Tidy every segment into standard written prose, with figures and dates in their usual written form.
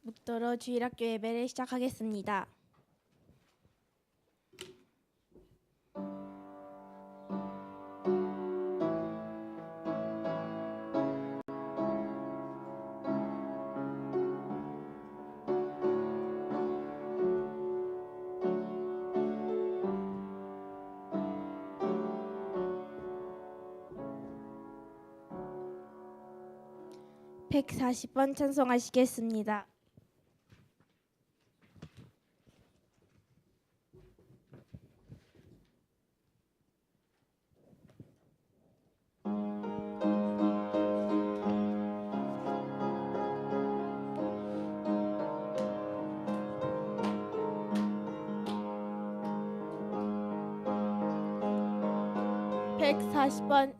묵도로 주일학교 예배를 시작하겠습니다. (140번) 찬송하시겠습니다.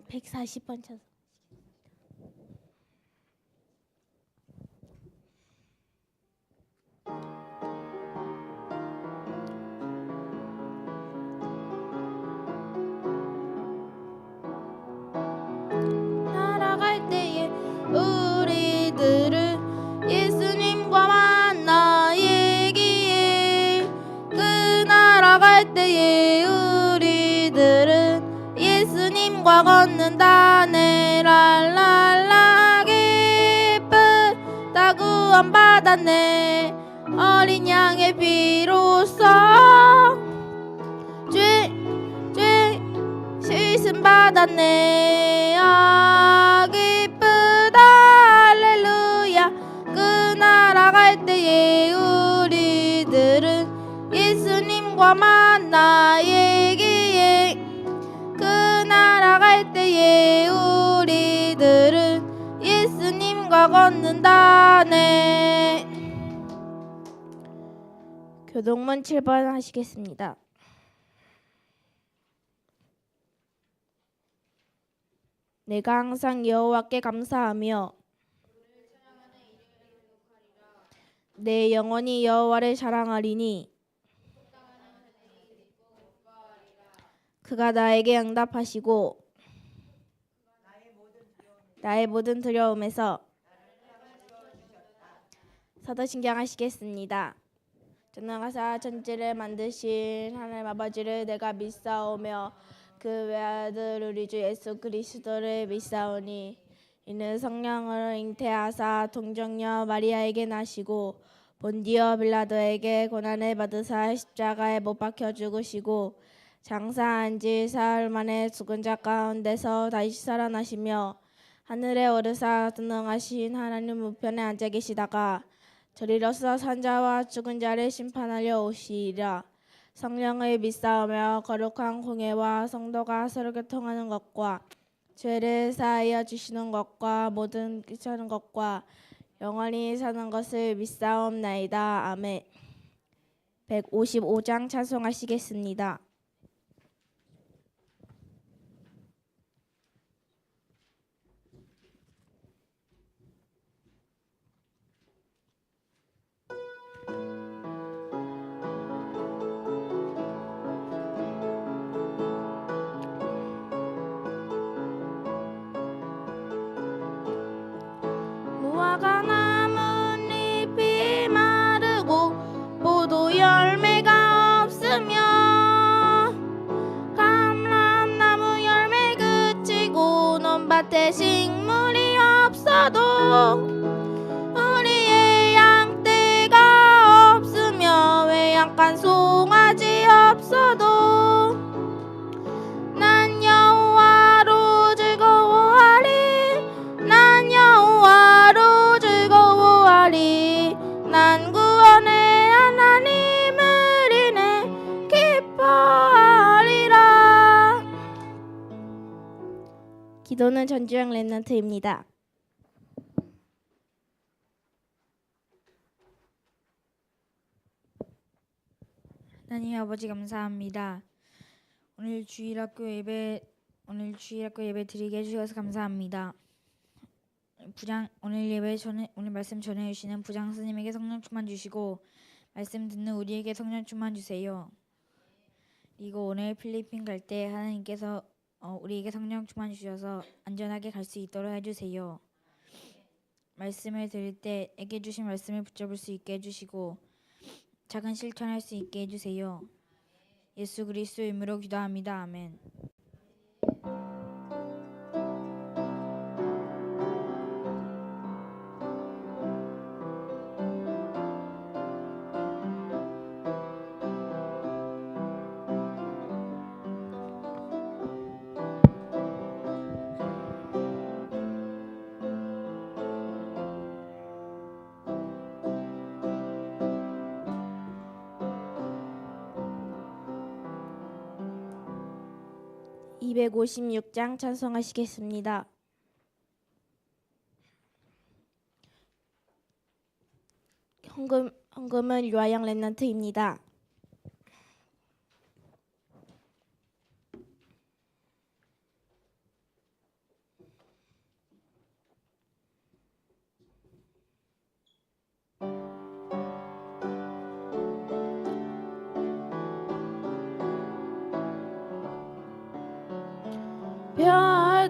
(140번) 찬송. 날아갈 때에 우리들은 예수님과 만나 얘기해. 그 날아갈 때에 우리들은 예수님과 걷는다네. 랄랄라 기쁘다 구원받았네. 어린 양의 피로써 죄 씻음 받았네. 아 기쁘다 할렐루야. 그 날아갈 때에 우리들은 예수님과 만나 얘기해. 그 날아갈 때에 우리들은 예수님과 걷는다네. 교동문 7번 하시겠습니다. 내가 항상 여호와께 감사하며 내 영혼이 여호와를 자랑하리니 그가 나에게 응답하시고 나의 모든 두려움에서 사도신경 하시겠습니다. 전능하사 천지를 만드신 하나님 아버지를 내가 믿사오며 그 외아들 우리 주 예수 그리스도를 믿사오니 이는 성령으로 잉태하사 동정녀 마리아에게 나시고 본디오 빌라도에게 고난을 받으사 십자가에 못 박혀 죽으시고 장사한 지 사흘 만에 죽은 자 가운데서 다시 살아나시며 하늘에 오르사 전능하신 하나님 우편에 앉아 계시다가 저리로서 산자와 죽은 자를 심판하려 오시리라. 성령을 믿사오며 거룩한 공예와 성도가 서로 교통하는 것과 죄를 사하여 주시는 것과 모든 귀찮은 것과 영원히 사는 것을 믿사옵나이다. 아멘. 155장 찬송하시겠습니다. 무화과 나뭇잎이 마르고 포도 열매가 없으며 감람나무 열매 그치고 논밭에 식물이 없어도 우리의 양떼가 없으며 외양간 송아지 없어도 난 여호와로 즐거워하리. 난 여호와로 즐거워하리. 난 구원의 하나님을 인해 기뻐하리라. 기도는 전주영 랩넌트입니다. 하나님 아버지 감사합니다. 오늘 주일학교 예배 드리게 해주셔서 감사합니다. 오늘 말씀 전해 주시는 부장 스님에게 성령 충만 주시고 말씀 듣는 우리에게 성령 충만 주세요. 그리고 오늘 필리핀 갈 때 하나님께서 우리에게 성령 충만 주셔서 안전하게 갈 수 있도록 해주세요. 말씀을 들을 때 에게 주신 말씀을 붙잡을 수 있게 해주시고 작은 실천할 수 있게 해주세요. 예수 그리스도의 이름으로 기도합니다. 아멘. (256장) 찬송하시겠습니다. 헌금은 유아양 랩넌트입니다.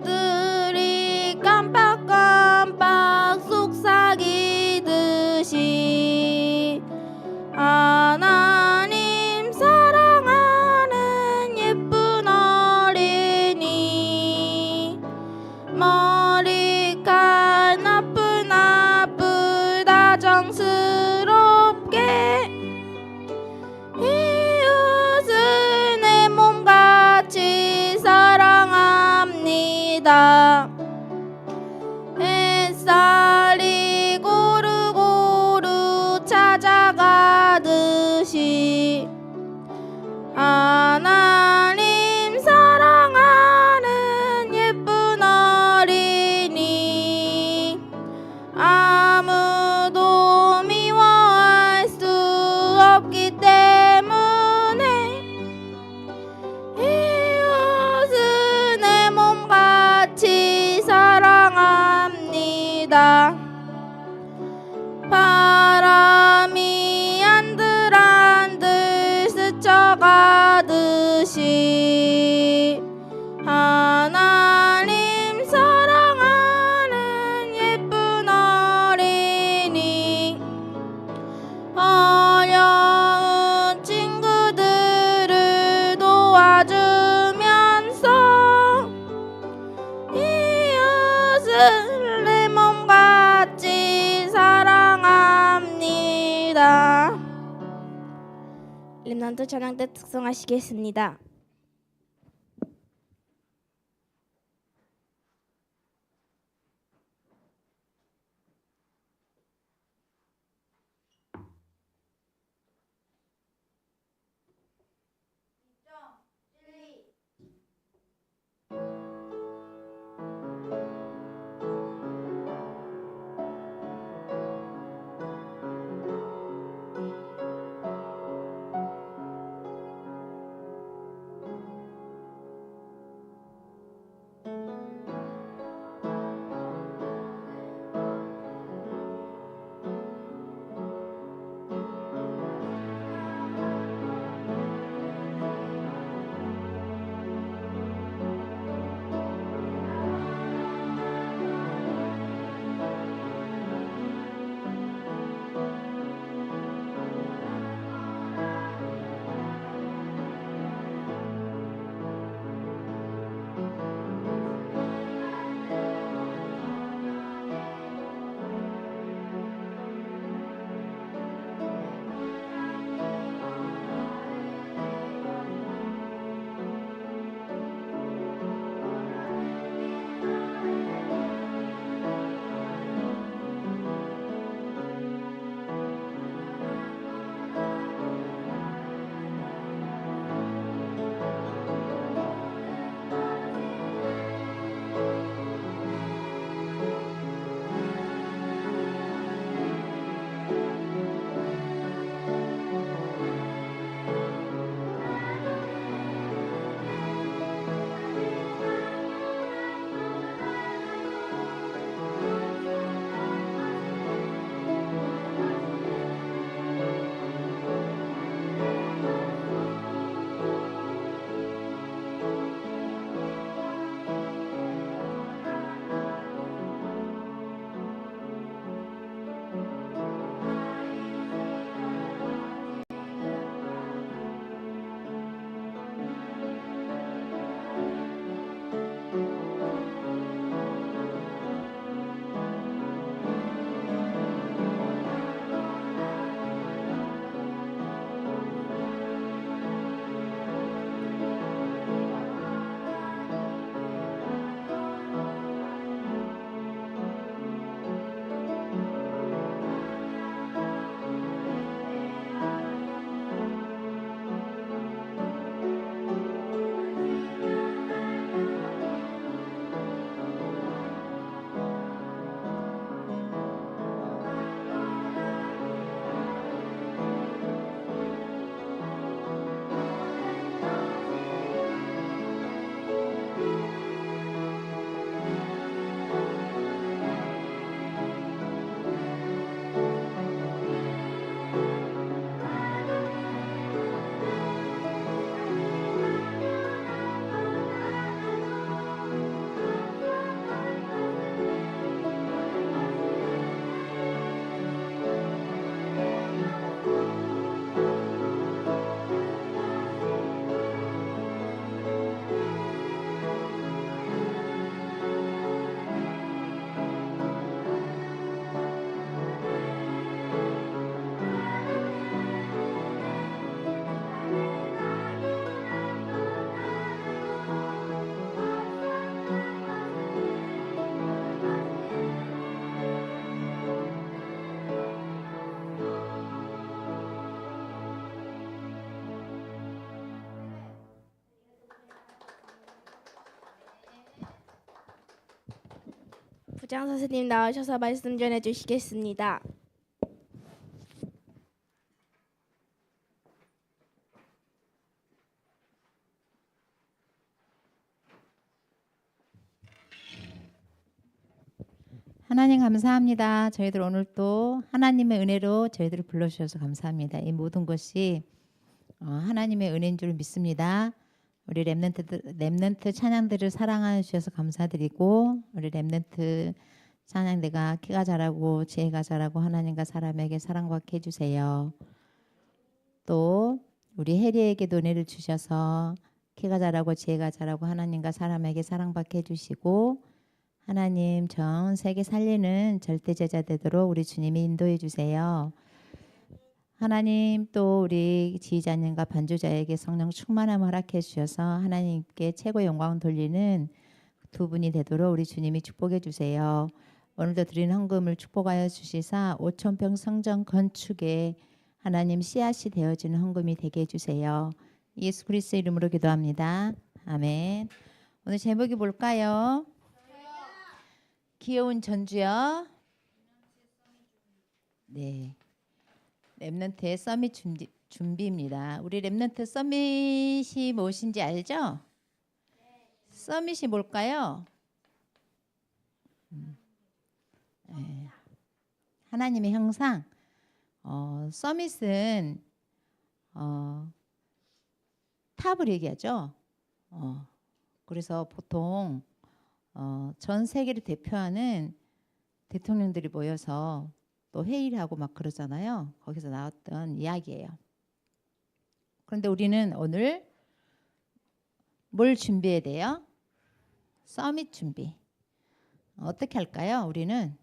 별들이 깜빡깜빡 속삭이듯이 하나님 사랑하는 예쁜 어린이 머리칼 나쁘다 정스럽게 이웃을 내 몸같이 사랑합니다. 햇살이 고루고루 찾아가듯이 하나님 사랑하는 예쁜 어린이 아무도 미워할 수 없기 때문에 이웃을 내 몸같이 사랑합니다. 바람이 안들안들 스쳐가듯이 하나님 사랑하는 예쁜 어린이 어려운 친구들을 도와주면서 이웃을 내 몸같이 사랑합니다. 랩넌트 찬양 때 특송하시겠습니다. 장 선생님 나오셔서 말씀 전해 주시겠습니다. 하나님 감사합니다. 저희들 오늘 또 하나님의 은혜로 저희들을 불러주셔서 감사합니다. 이 모든 것이 하나님의 은혜인 줄 믿습니다. 우리 렘넌트 찬양들을 사랑해 주셔서 감사드리고 우리 렘넌트 찬양대가 키가 자라고 지혜가 자라고 하나님과 사람에게 사랑받게 해주세요. 또 우리 혜리에게도 은혜를 주셔서 키가 자라고 지혜가 자라고 하나님과 사람에게 사랑받게 해주시고 하나님 전 세계 살리는 절대 제자 되도록 우리 주님이 인도해 주세요. 하나님 또 우리 지휘자님과 반주자에게 성령 충만함을 허락해 주셔서 하나님께 최고 영광 돌리는 두 분이 되도록 우리 주님이 축복해 주세요. 오늘도 드린 헌금을 축복하여 주시사 5,000평 성전 건축에 하나님 씨앗이 되어지는 헌금이 되게 해주세요. 예수 그리스도 이름으로 기도합니다. 아멘. 오늘 제목이 뭘까요? 귀여운 전주요. 네, 렘넌트의 서밋 준비입니다. 우리 렘넌트 서밋이 무엇인지 알죠? 서밋이 뭘까요? 네. 하나님의 형상. 서밋은 탑을 얘기하죠. 그래서 보통 전 세계를 대표하는 대통령들이 모여서 또 회의를 하고 막 그러잖아요. 거기서 나왔던 이야기예요. 그런데 우리는 오늘 뭘 준비해야 돼요? 서밋 준비. 어떻게 할까요? 우리는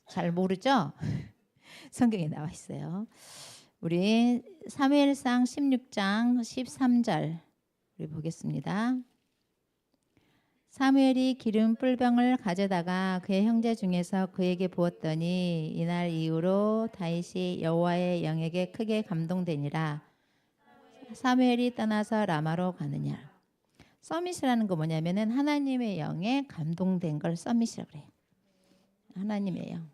잘 모르죠? 성경에 나와 있어요. 우리 사무엘상 16장 13절 우리 보겠습니다. 사무엘이 기름 뿔병을 가져다가 그의 형제 중에서 그에게 부었더니 이날 이후로 다윗이 여호와의 영에게 크게 감동되니라. 사무엘이 떠나서 라마로 가느냐. 서밋이라는 거 뭐냐면은 하나님의 영에 감동된 걸 서밋이라고 그래요. 하나님의 영.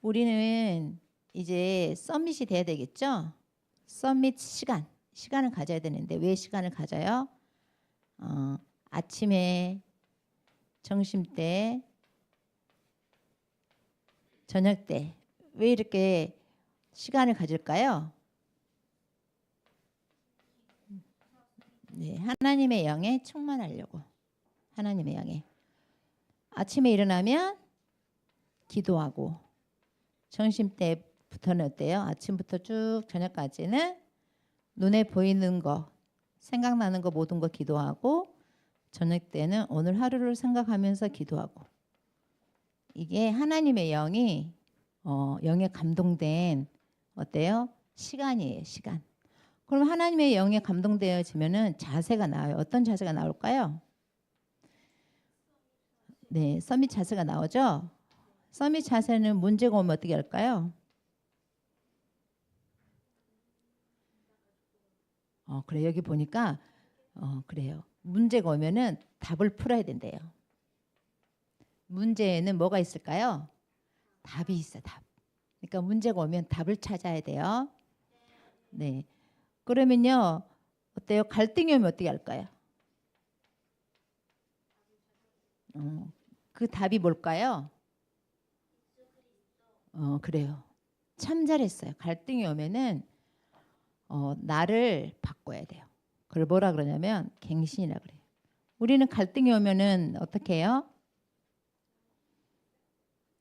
우리는 이제 서밋이 돼야 되겠죠. 서밋 시간을 가져야 되는데 왜 시간을 가져요? 아침에, 점심때, 저녁때 왜 이렇게 시간을 가질까요? 네, 하나님의 영에 충만하려고. 하나님의 영에. 아침에 일어나면 기도하고 점심때부터는 어때요? 아침부터 쭉 저녁까지는 눈에 보이는 거, 생각나는 거 모든 거 기도하고 저녁 때는 오늘 하루를 생각하면서 기도하고 이게 하나님의 영이 영에 감동된 어때요? 시간이에요. 시간. 그럼 하나님의 영에 감동되어지면은 자세가 나와요. 어떤 자세가 나올까요? 네, 서밋 자세가 나오죠. 서밋 자세는 문제가 오면 어떻게 할까요? 그래 여기 보니까 그래요. 문제가 오면은 답을 풀어야 된대요. 문제에는 뭐가 있을까요? 답이 있어, 답. 그러니까 문제가 오면 답을 찾아야 돼요. 네. 그러면요, 어때요? 갈등이 오면 어떻게 할까요? 그 답이 뭘까요? 그래요. 참 잘했어요. 갈등이 오면은 나를 바꿔야 돼요. 그걸 뭐라 그러냐면 갱신이라 그래요. 우리는 갈등이 오면은 어떻게 해요?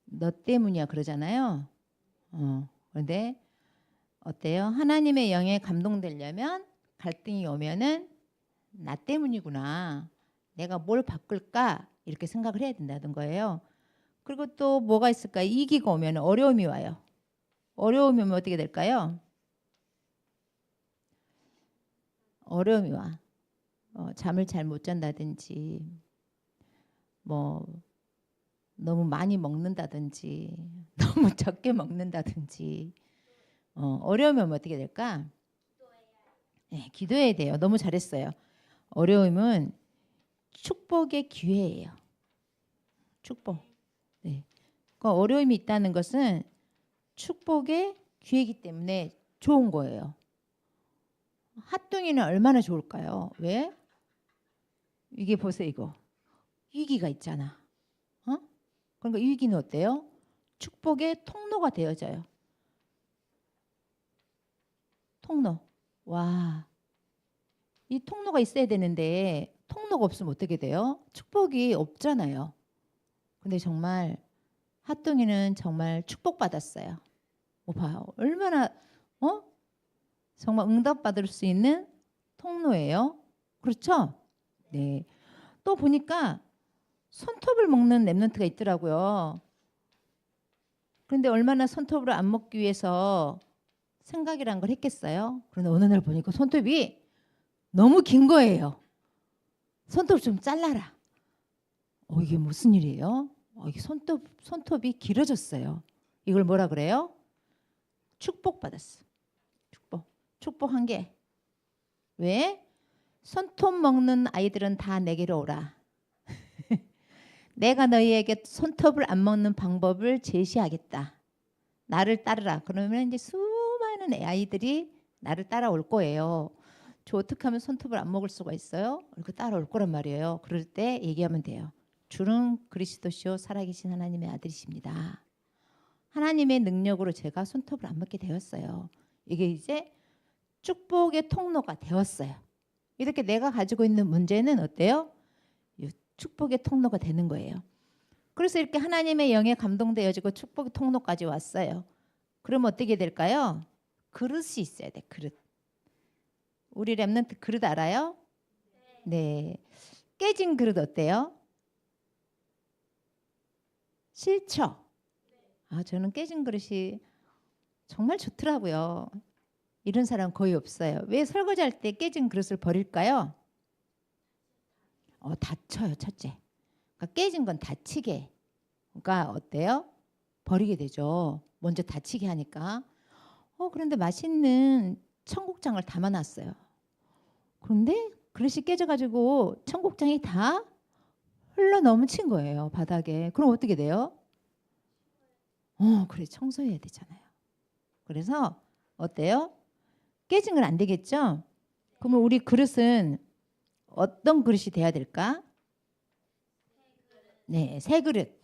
너 때문이야 그러잖아요. 그런데 어때요? 하나님의 영에 감동되려면 갈등이 오면은 나 때문이구나. 내가 뭘 바꿀까? 이렇게 생각을 해야 된다는 거예요. 그리고 또 뭐가 있을까? 이기가 오면 어려움이 와요. 어려움이 오면 어떻게 될까요? 어려움이 와. 잠을 잘 못 잔다든지 뭐 너무 많이 먹는다든지 너무 적게 먹는다든지 어려우면 어떻게 될까? 네, 기도해야 돼요. 너무 잘했어요. 어려움은 축복의 기회예요. 축복. 네. 그 어려움이 있다는 것은 축복의 기회이기 때문에 좋은 거예요. 핫둥이는 얼마나 좋을까요? 왜? 이게 보세요, 이거. 위기가 있잖아. 어? 그러니까 이 위기는 어때요? 축복의 통로가 되어져요. 통로. 와. 이 통로가 있어야 되는데 통로가 없으면 어떻게 돼요? 축복이 없잖아요. 근데 정말 핫둥이는 정말 축복받았어요. 봐요. 얼마나 정말 응답받을 수 있는 통로예요. 그렇죠? 네. 또 보니까 손톱을 먹는 랩런트가 있더라고요. 그런데 얼마나 손톱을 안 먹기 위해서 생각이란 걸 했겠어요? 그런데 어느 날 보니까 손톱이 너무 긴 거예요. 손톱 좀 잘라라. 이게 무슨 일이에요? 이게 손톱이 길어졌어요. 이걸 뭐라 그래요? 축복받았어. 축복한 게. 왜? 손톱 먹는 아이들은 다 내게로 오라. 내가 너희에게 손톱을 안 먹는 방법을 제시하겠다. 나를 따르라. 그러면 이제 수많은 아이들이 나를 따라올 거예요. 저 어떻게 하면 손톱을 안 먹을 수가 있어요? 이렇게 따라올 거란 말이에요. 그럴 때 얘기하면 돼요. 주는 그리스도시요 살아계신 하나님의 아들이십니다. 하나님의 능력으로 제가 손톱을 안 먹게 되었어요. 이게 이제 축복의 통로가 되었어요. 이렇게 내가 가지고 있는 문제는 어때요? 축복의 통로가 되는 거예요. 그래서 이렇게 하나님의 영에 감동되어지고 축복의 통로까지 왔어요. 그러면 어떻게 될까요? 그릇이 있어야 돼. 그릇. 우리 랩런트 그릇 알아요? 네. 깨진 그릇 어때요? 싫죠? 저는 깨진 그릇이 정말 좋더라고요. 이런 사람 거의 없어요. 왜 설거지할 때 깨진 그릇을 버릴까요? 다쳐요. 첫째. 그러니까 깨진 건 다치게. 그러니까 어때요? 버리게 되죠. 먼저 다치게 하니까. 그런데 맛있는 청국장을 담아놨어요. 그런데 그릇이 깨져가지고 청국장이 다 흘러 넘친 거예요. 바닥에. 그럼 어떻게 돼요? 그래 청소해야 되잖아요. 그래서 어때요? 깨진 건 안 되겠죠? 그러면 우리 그릇은 어떤 그릇이 돼야 될까? 네, 새 그릇.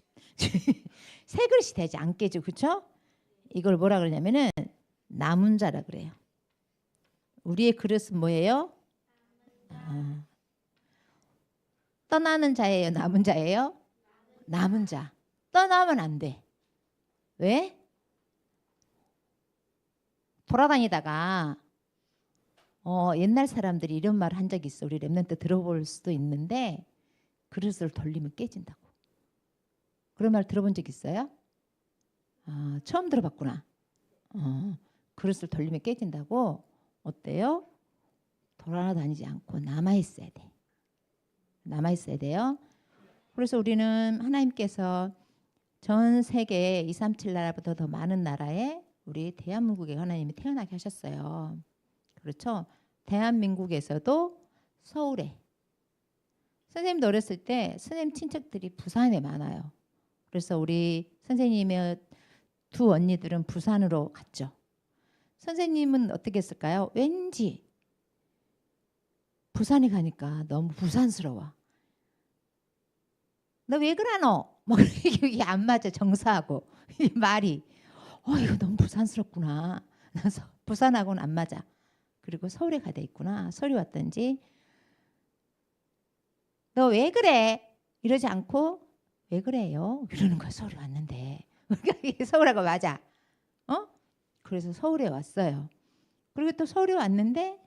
새 그릇이 되지 안 깨져, 그렇죠? 이걸 뭐라 그러냐면은 남은 자라 그래요. 우리의 그릇은 뭐예요? 떠나는 자예요, 남은 자예요? 남은 자. 떠나면 안 돼. 왜? 돌아다니다가 옛날 사람들이 이런 말을 한 적이 있어. 우리 랩런트 들어볼 수도 있는데 그릇을 돌리면 깨진다고. 그런 말 들어본 적 있어요? 처음 들어봤구나. 그릇을 돌리면 깨진다고. 어때요? 돌아다니지 않고 남아있어야 돼. 남아있어야 돼요. 그래서 우리는 하나님께서 전 세계 237 나라보다 더 많은 나라에 우리 대한민국에 하나님이 태어나게 하셨어요. 그렇죠? 대한민국에서도 서울에. 선생님도 어렸을 때 선생님 친척들이 부산에 많아요. 그래서 우리 선생님의 두 언니들은 부산으로 갔죠. 선생님은 어떻게 했을까요? 왠지 부산에 가니까 너무 부산스러워. 너 왜 그러노? 뭐 이게 안 맞아. 정서하고 이 말이. 이거 너무 부산스럽구나. 그래서 부산하고는 안 맞아. 그리고 서울에 가돼 있구나. 서울에 왔든지 너 왜 그래? 이러지 않고 왜 그래요? 이러는 거야. 서울에 왔는데. 그러니까 서울하고 맞아. 그래서 서울에 왔어요. 그리고 또 서울에 왔는데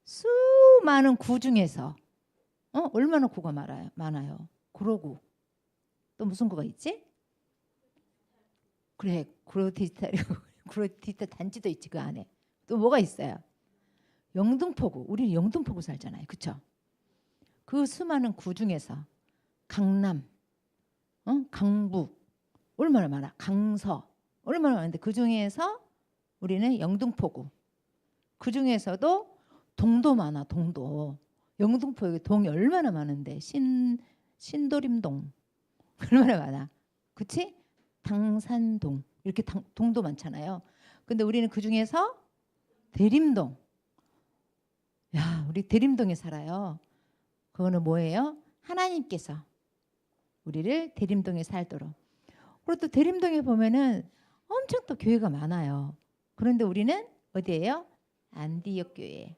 수많은 구 중에서 얼마나 구가 많아요. 구로구. 또 무슨 구가 있지? 그래, 구로 디지털 단지도 있지 그 안에. 또 뭐가 있어요? 영등포구. 우리 영등포구 살잖아요. 그렇죠? 그 수많은 구 중에서 강남, 강북 얼마나 많아? 강서 얼마나 많은데 그 중에서 우리는 영등포구. 그 중에서도 동도 많아. 동도. 영등포 여기 동이 얼마나 많은데 신도림동 얼마나 많아. 그치? 당산동 이렇게 동도 많잖아요. 근데 우리는 그 중에서 대림동. 야, 우리 대림동에 살아요. 그거는 뭐예요? 하나님께서 우리를 대림동에 살도록. 그리고 또 대림동에 보면은 엄청 또 교회가 많아요. 그런데 우리는 어디예요? 안디옥 교회.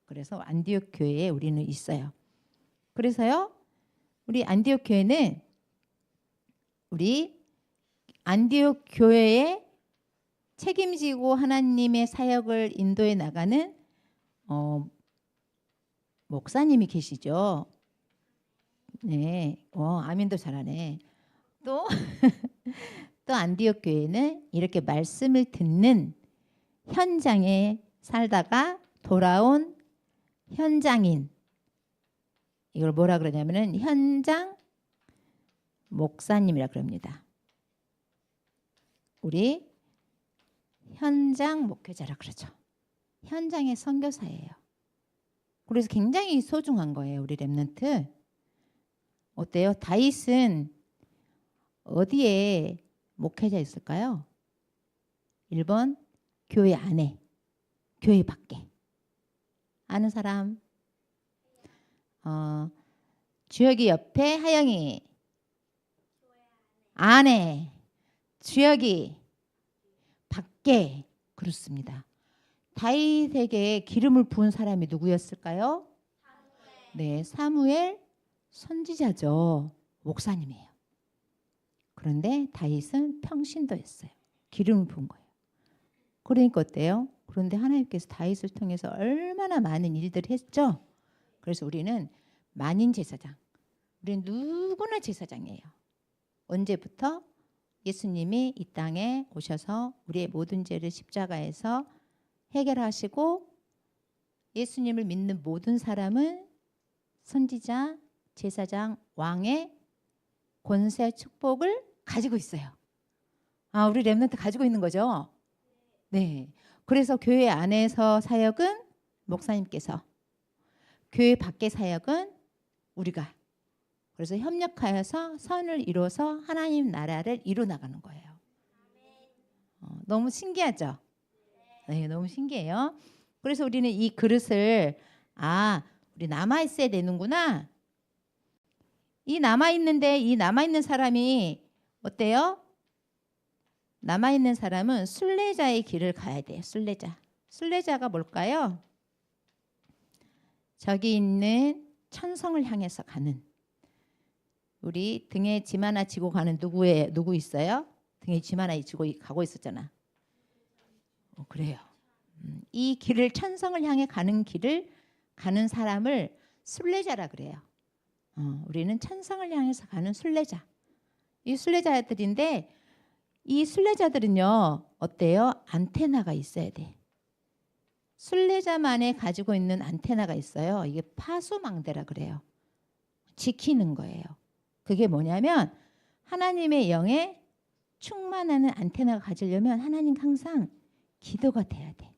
그래서 안디옥 교회에 우리는 있어요. 그래서요, 우리 안디옥 교회는 우리 안디옥 교회에 책임지고 하나님의 사역을 인도해 나가는 목사님이 계시죠. 네, 아멘도 잘하네. 또 안디옥 교회는 이렇게 말씀을 듣는 현장에 살다가 돌아온 현장인, 이걸 뭐라 그러냐면은 현장 목사님이라 그럽니다. 우리 현장 목회자라 그러죠. 현장의 선교사예요. 그래서 굉장히 소중한 거예요. 우리 렘넌트. 어때요? 다윗은 어디에 목회자 있을까요? 1번 교회 안에, 교회 밖에. 아는 사람? 주혁이 옆에 하영이. 안에. 주혁이 밖에. 그렇습니다. 다윗에게 기름을 부은 사람이 누구였을까요? 네, 사무엘 선지자죠. 목사님이에요. 그런데 다윗은 평신도였어요. 기름을 부은 거예요. 그러니까 어때요? 그런데 하나님께서 다윗을 통해서 얼마나 많은 일들을 했죠. 그래서 우리는 만인 제사장. 우리는 누구나 제사장이에요. 언제부터? 예수님이 이 땅에 오셔서 우리의 모든 죄를 십자가에서 해결하시고 예수님을 믿는 모든 사람은 선지자, 제사장, 왕의 권세, 축복을 가지고 있어요. 우리 렘넌트 가지고 있는 거죠? 네. 그래서 교회 안에서 사역은 목사님께서, 교회 밖의 사역은 우리가. 그래서 협력하여서 선을 이루어서 하나님 나라를 이루 나가는 거예요. 너무 신기하죠? 네, 너무 신기해요. 그래서 우리는 이 그릇을 우리 남아 있어야 되는구나. 이 남아 있는 사람이 어때요? 남아 있는 사람은 순례자의 길을 가야 돼요. 순례자가 뭘까요? 저기 있는 천성을 향해서 가는. 우리 등에 짐 하나 지고 가는 누구 있어요? 등에 짐 하나 지고 가고 있었잖아. 그래요. 이 길을 천성을 향해 가는 길을 가는 사람을 순례자라 그래요. 우리는 천성을 향해서 가는 순례자. 이 순례자들인데 이 순례자들은요 어때요? 안테나가 있어야 돼. 순례자만에 가지고 있는 안테나가 있어요. 이게 파수망대라 그래요. 지키는 거예요. 그게 뭐냐면 하나님의 영에 충만하는 안테나가 가지려면 하나님 항상 기도가 돼야 돼.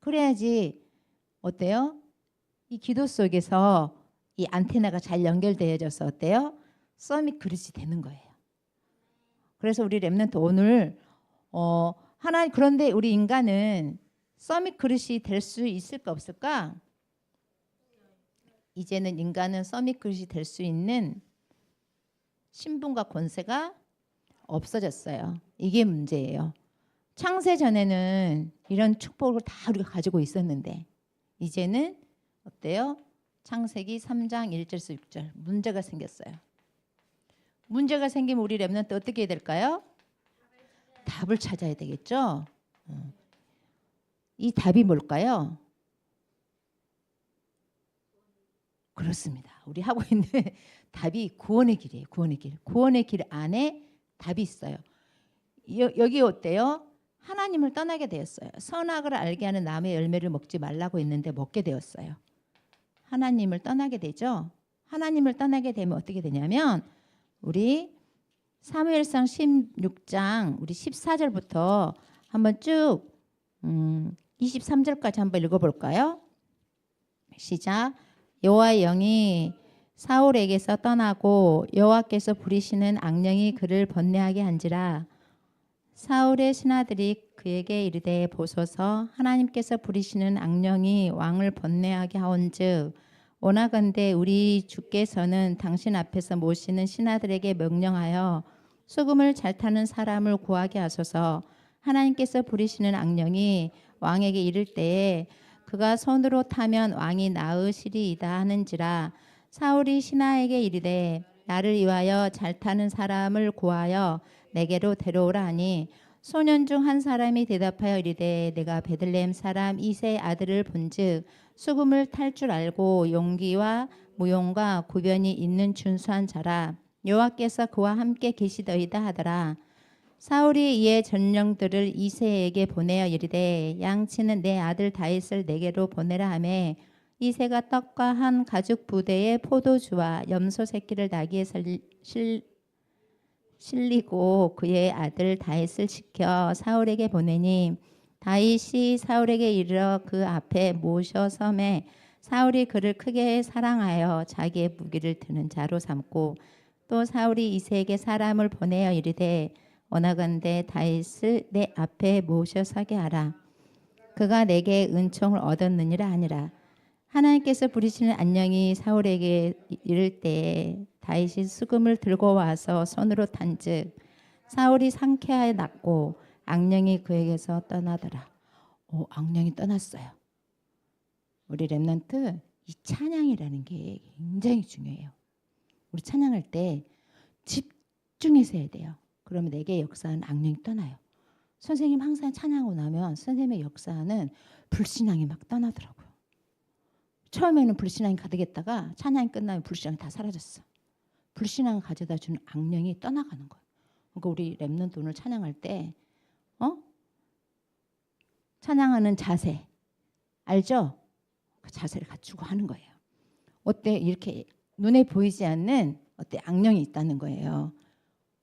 그래야지 어때요? 이 기도 속에서 이 안테나가 잘 연결되어져서 어때요? 서밋 그릇이 되는 거예요. 그래서 우리 렘넌트 오늘 그런데 우리 인간은 서밋 그릇이 될 수 있을까 없을까? 이제는 인간은 서밋 그릇이 될 수 있는 신분과 권세가 없어졌어요. 이게 문제예요. 창세 전에는 이런 축복을 다 우리가 가지고 있었는데 이제는 어때요? 창세기 3장 1절에서 6절 문제가 생겼어요. 문제가 생기면 우리 렘넌트 어떻게 해야 될까요? 답을 찾아야 되겠죠. 이 답이 뭘까요? 그렇습니다. 우리 하고 있는 답이 구원의 길이에요. 구원의 길. 구원의 길 안에 답이 있어요. 여기 어때요? 하나님을 떠나게 되었어요. 선악을 알게 하는 나무의 열매를 먹지 말라고 했는데 먹게 되었어요. 하나님을 떠나게 되죠. 하나님을 떠나게 되면 어떻게 되냐면 우리 사무엘상 16장 우리 14절부터 한번 쭉 23절까지 한번 읽어볼까요? 시작. 여호와의 영이 사울에게서 떠나고 여호와께서 부리시는 악령이 그를 번뇌하게 한지라. 사울의 신하들이 그에게 이르되 보소서 하나님께서 부리시는 악령이 왕을 번뇌하게 하온즉 원하건대 우리 주께서는 당신 앞에서 모시는 신하들에게 명령하여 수금을 잘 타는 사람을 구하게 하소서. 하나님께서 부리시는 악령이 왕에게 이를 때에 그가 손으로 타면 왕이 나으시리이다 하는지라. 사울이 신하에게 이르되 나를 위하여 잘 타는 사람을 구하여 내게로 데려오라 하니 소년 중 한 사람이 대답하여 이르되 내가 베들레헴 사람 이새의 아들을 본즉 수금을 탈 줄 알고 용기와 무용과 구변이 있는 준수한 자라. 여호와께서 그와 함께 계시더이다 하더라. 사울이 이에 전령들을 이새에게 보내어 이르되 양치는 내 아들 다윗을 내게로 보내라 하매 이새가 떡과 한 가죽 부대에 포도주와 염소 새끼를 나귀에 실리고 그의 아들 다윗을 시켜 사울에게 보내니 다윗이 사울에게 이르러 그 앞에 모셔 섬에 사울이 그를 크게 사랑하여 자기의 무기를 드는 자로 삼고 또 사울이 이새에게 사람을 보내어 이르되 원하건대 다윗을 내 앞에 모셔 서게 하라. 그가 내게 은총을 얻었느니라 하니라. 하나님께서 부리시는 악령이 사울에게 이를 때에 다윗이 수금을 들고 와서 손으로 탄즉 사울이 상쾌하여 낫고 악령이 그에게서 떠나더라. 악령이 떠났어요. 우리 렘넌트 이 찬양이라는 게 굉장히 중요해요. 우리 찬양할 때 집중해서 해야 돼요. 그러면 내게 역사하는 악령이 떠나요. 선생님 항상 찬양하고 나면 선생님의 역사는 불신앙이 막 떠나더라고요. 처음에는 불신앙이 가득했다가 찬양이 끝나면 불신앙이 다 사라졌어. 불신앙을 가져다 주는 악령이 떠나가는 거예요. 그러니까 우리 렘넌트 오늘 찬양할 때 찬양하는 자세 알죠? 그 자세를 갖추고 하는 거예요. 어때? 이렇게 눈에 보이지 않는 악령이 있다는 거예요.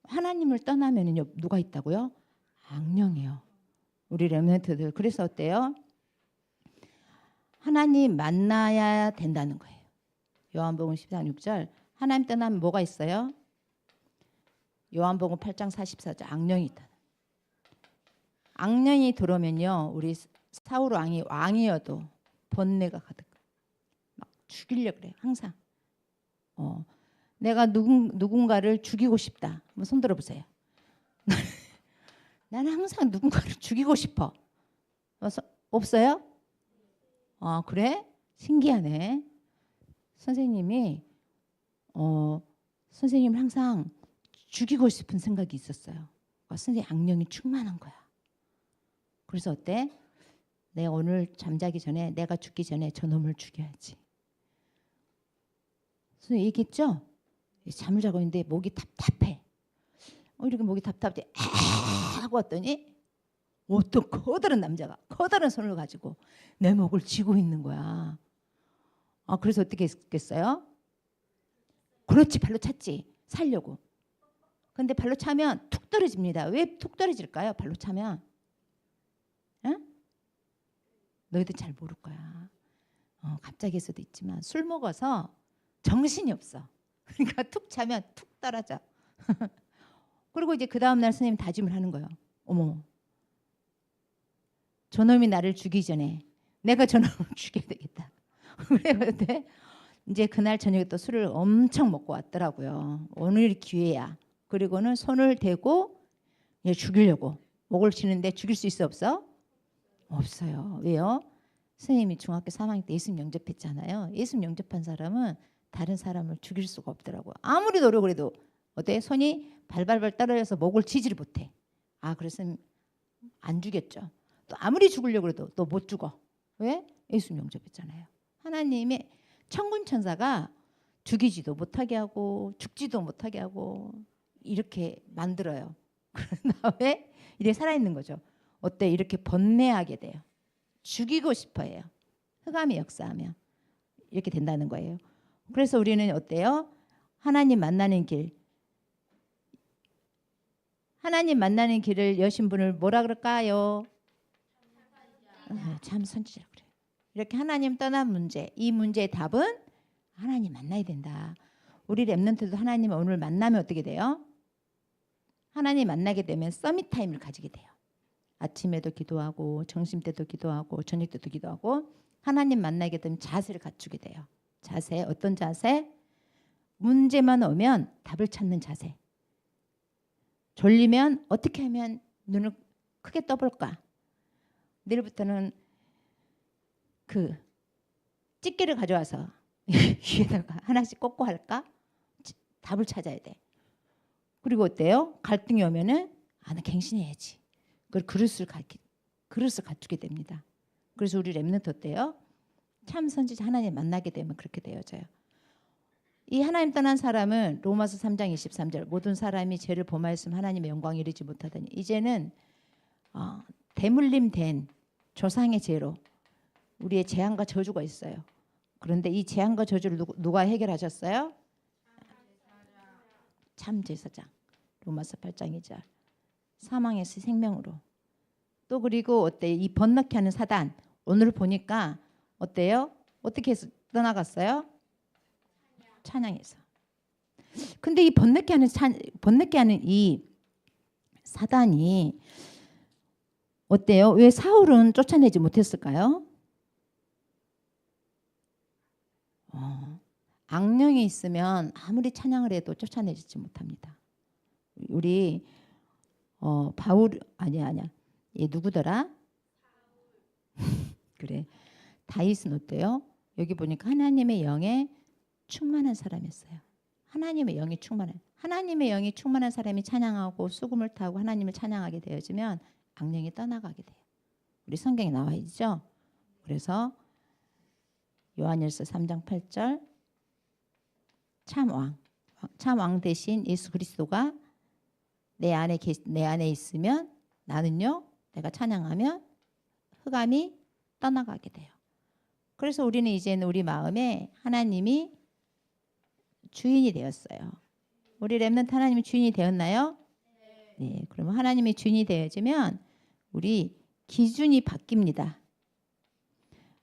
하나님을 떠나면요 누가 있다고요? 악령이요. 우리 렘넌트들 그래서 어때요? 하나님 만나야 된다는 거예요. 요한복음 14장 6절 하나님 떠나면 뭐가 있어요? 요한복음 8장 44절 악령이 있다. 악령이 들어오면요 우리 사울 왕이 왕이어도 번뇌가 가득 막 죽이려고 그래요. 항상 내가 누군가를 죽이고 싶다. 한번 손 들어보세요. 나는 항상 누군가를 죽이고 싶어. 없어요? 그래? 신기하네. 선생님이 선생님을 항상 죽이고 싶은 생각이 있었어요. 선생님 악령이 충만한 거야. 그래서 어때? 내가 오늘 잠자기 전에 내가 죽기 전에 저놈을 죽여야지. 선생님 얘기했죠? 잠을 자고 있는데 목이 답답해. 이렇게 목이 답답해. 하고 왔더니 어떤 커다란 남자가 커다란 손을 가지고 내 목을 쥐고 있는 거야. 그래서 어떻게 했겠어요? 그렇지 발로 찼지 살려고. 근데 발로 차면 툭 떨어집니다. 왜 툭 떨어질까요? 발로 차면 너희들 잘 모를 거야. 갑자기 할 수도 있지만 술 먹어서 정신이 없어. 그러니까 툭 차면 툭 떨어져. 그리고 이제 그 다음 날 선생님 다짐을 하는 거예요. 어머, 저놈이 나를 죽이기 전에 내가 저놈을 죽여야 되겠다. 그래 이제 그날 저녁에 또 술을 엄청 먹고 왔더라고요. 오늘 기회야. 그리고는 손을 대고 얘 죽이려고 목을 치는데 죽일 수 있어 없어? 없어요. 왜요? 선생님이 중학교 3학년 때 예수님 영접했잖아요. 예수님 영접한 사람은 다른 사람을 죽일 수가 없더라고요. 아무리 노력을 해도 어때? 손이 발발발 떨어져서 목을 치지를 못해. 그래서 안 죽였죠. 또 아무리 죽으려고 해도 또 못 죽어. 왜? 예수님 영접했잖아요. 하나님의 천군 천사가 죽이지도 못하게 하고 죽지도 못하게 하고 이렇게 만들어요. 그런 다음에 이래 살아있는 거죠. 어때? 이렇게 번뇌하게 돼요. 죽이고 싶어해요. 흑암이 역사하면 이렇게 된다는 거예요. 그래서 우리는 어때요? 하나님 만나는 길, 하나님 만나는 길을 여신 분을 뭐라 그럴까요? 참 선지자라고 그래요. 이렇게 하나님 떠난 문제, 이 문제의 답은 하나님 만나야 된다. 우리 렘넌트도 하나님 오늘 만나면 어떻게 돼요? 하나님 만나게 되면 서밋 타임을 가지게 돼요. 아침에도 기도하고 점심 때도 기도하고 저녁 때도 기도하고 하나님 만나게 되면 자세를 갖추게 돼요. 자세, 어떤 자세? 문제만 오면 답을 찾는 자세. 졸리면 어떻게 하면 눈을 크게 떠볼까? 내일부터는 그 집게를 가져와서 위에다가 하나씩 꽂고 할까? 답을 찾아야 돼. 그리고 어때요? 갈등이 오면은 나 갱신해야지. 그걸 그릇을 갖추게 됩니다. 그래서 우리 렘넌트 어때요? 참 선지자 하나님 만나게 되면 그렇게 되어져요. 이 하나님 떠난 사람은 로마서 3장 23절 모든 사람이 죄를 범하였으면 하나님의 영광에 이르지 못하더니 이제는 대물림된 조상의 죄로 우리의 재앙과 저주가 있어요. 그런데 이 재앙과 저주를 누가 해결하셨어요? 참 제사장. 로마서 8장 2절. 사망에서 생명으로. 또 그리고 어때요? 이 번넣게 하는 사단. 오늘 보니까 어때요? 어떻게 해서 떠나갔어요? 찬양해서. 근데 이 번넣게 하는 이 사단이 어때요? 왜 사울은 쫓아내지 못했을까요? 악령이 있으면 아무리 찬양을 해도 쫓아내지 못합니다. 우리 바울 아니야. 얘 누구더라? 그래. 다윗은 어때요? 여기 보니까 하나님의 영에 충만한 사람이었어요. 하나님의 영이 충만한 사람이 찬양하고 수금을 타고 하나님을 찬양하게 되어지면 악령이 떠나가게 돼요. 우리 성경에 나와 있죠. 그래서 요한일서 3장 8절 참 왕 대신 예수 그리스도가 내 안에 있으면 나는요 내가 찬양하면 흑암이 떠나가게 돼요. 그래서 우리는 이제는 우리 마음에 하나님이 주인이 되었어요. 우리 렘넌트 하나님이 주인이 되었나요? 네. 그러면 하나님이 주인이 되어지면 우리 기준이 바뀝니다.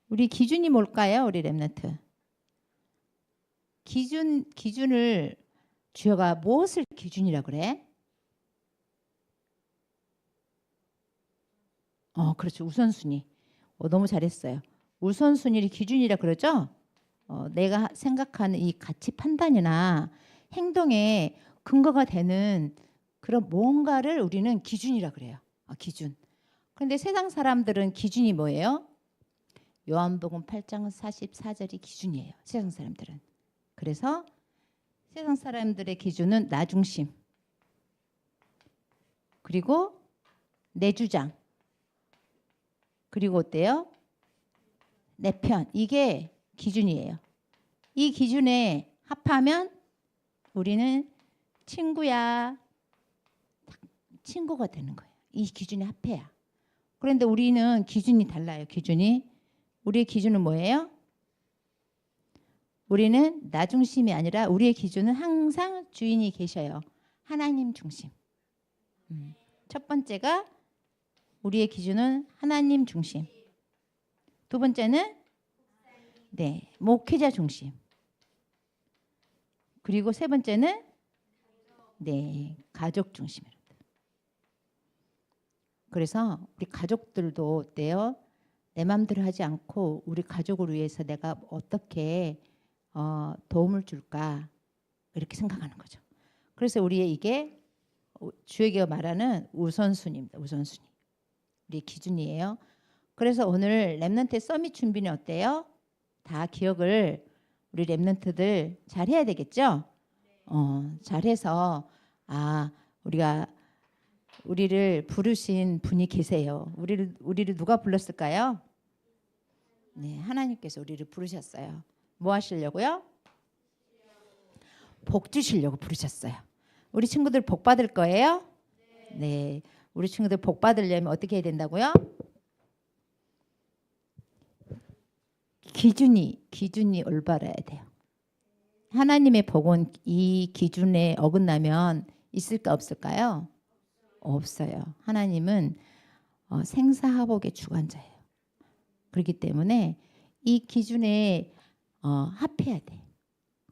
우리 기준이 뭘까요? 우리 렘넌트. 기준을 주여가 무엇을 기준이라 그래? 그렇죠. 우선순위. 너무 잘했어요. 우선순위를 기준이라 그러죠? 내가 생각하는 이 가치 판단이나 행동에 근거가 되는 그런 뭔가를 우리는 기준이라 그래요. 기준. 그런데 세상 사람들은 기준이 뭐예요? 요한복음 8장 44절이 기준이에요. 세상 사람들은. 그래서 세상 사람들의 기준은 나 중심. 그리고 내 주장. 그리고 어때요? 내 편. 이게 기준이에요. 이 기준에 합하면 우리는 친구가 되는 거예요. 이 기준에 합해야. 그런데 우리는 기준이 달라요. 우리의 기준은 뭐예요? 우리는 나 중심이 아니라 우리의 기준은 항상 주인이 계셔요. 하나님 중심. 첫 번째가 우리의 기준은 하나님 중심. 두 번째는 목회자 중심. 그리고 세 번째는 가족 중심입니다. 그래서 우리 가족들도 어때요? 내 마음대로 하지 않고 우리 가족을 위해서 내가 어떻게 도움을 줄까 이렇게 생각하는 거죠. 그래서 우리의 이게 주에게 말하는 우선순위입니다. 우선순위. 우리의 기준이에요. 그래서 오늘 렘넌트의 서밋 준비는 어때요? 다 기억을 우리 렘넌트들 잘 해야 되겠죠? 잘해서 우리를 부르신 분이 계세요. 우리를 누가 불렀을까요? 네, 하나님께서 우리를 부르셨어요. 뭐 하시려고요? 복 주시려고 부르셨어요. 우리 친구들 복 받을 거예요? 네. 우리 친구들 복 받으려면 어떻게 해야 된다고요? 기준이 올바라야 돼요. 하나님의 복은 이 기준에 어긋나면 있을까 없을까요? 없어요. 하나님은 생사화복의 주관자예요. 그렇기 때문에 이 기준에 합해야 돼.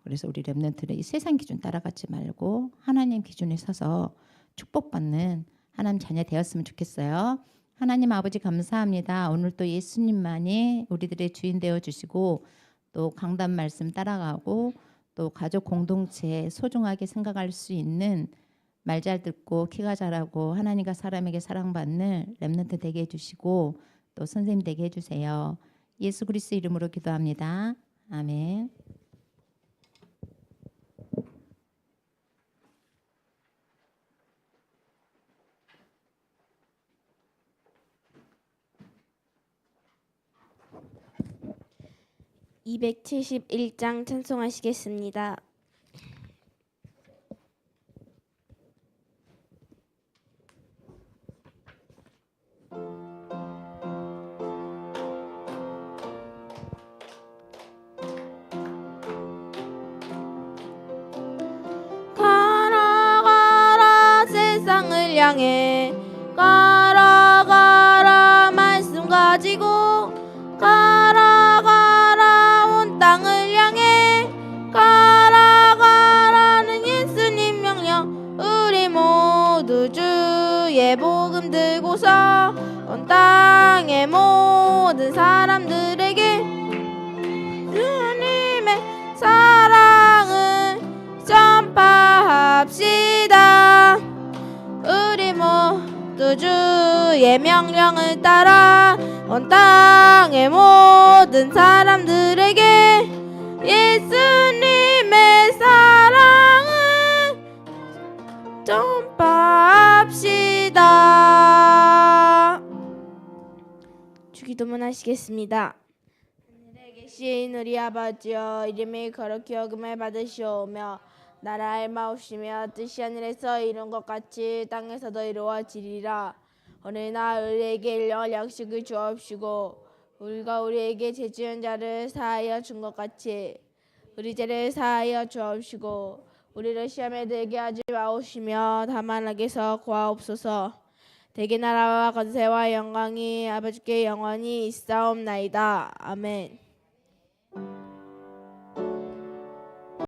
그래서 우리 렘넌트는 이 세상 기준 따라가지 말고 하나님 기준에 서서 축복받는 하나님 자녀 되었으면 좋겠어요. 하나님 아버지 감사합니다. 오늘 또 예수님만이 우리들의 주인 되어 주시고 또 강단 말씀 따라가고 또 가족 공동체 소중하게 생각할 수 있는 말 잘 듣고 키가 자라고 하나님과 사람에게 사랑받는 렘넌트 되게 해주시고 또 선생님 되게 해주세요. 예수 그리스도 이름으로 기도합니다. 아멘. (271장) 찬송하시겠습니다. 가라 가라 세상을 향해 가라 가라 말씀 가지고 가라 가라 온 땅을 향해 가라 가라는 예수님 명령 우리 모두 주의 복음 들고서 온 땅의 모든 사람들에게 주님의 사랑을 전파합시다. 우리 모두 주의 명령을 따라 온 땅의 모든 사람들에게 예수님의 사랑을 전파합시다. 주기도문 하시겠습니다. 하늘에 계신 우리 아버지여 이름이 거룩히 여김을 받으시오며 나라의 마옵시며 뜻이 하늘에서 이룬 것 같이 땅에서도 이루어지리라. 오늘날 우리에게 일용할 양식을 주옵시고 우리가 우리에게 죄 지은 자를 사하여 준 것 같이 우리 죄를 사하여 주옵시고 우리를 시험에 들게 하지 마옵시며 다만 악에서 구하옵소서. 대개 나라와 권세와 영광이 아버지께 영원히 있사옵나이다. 아멘.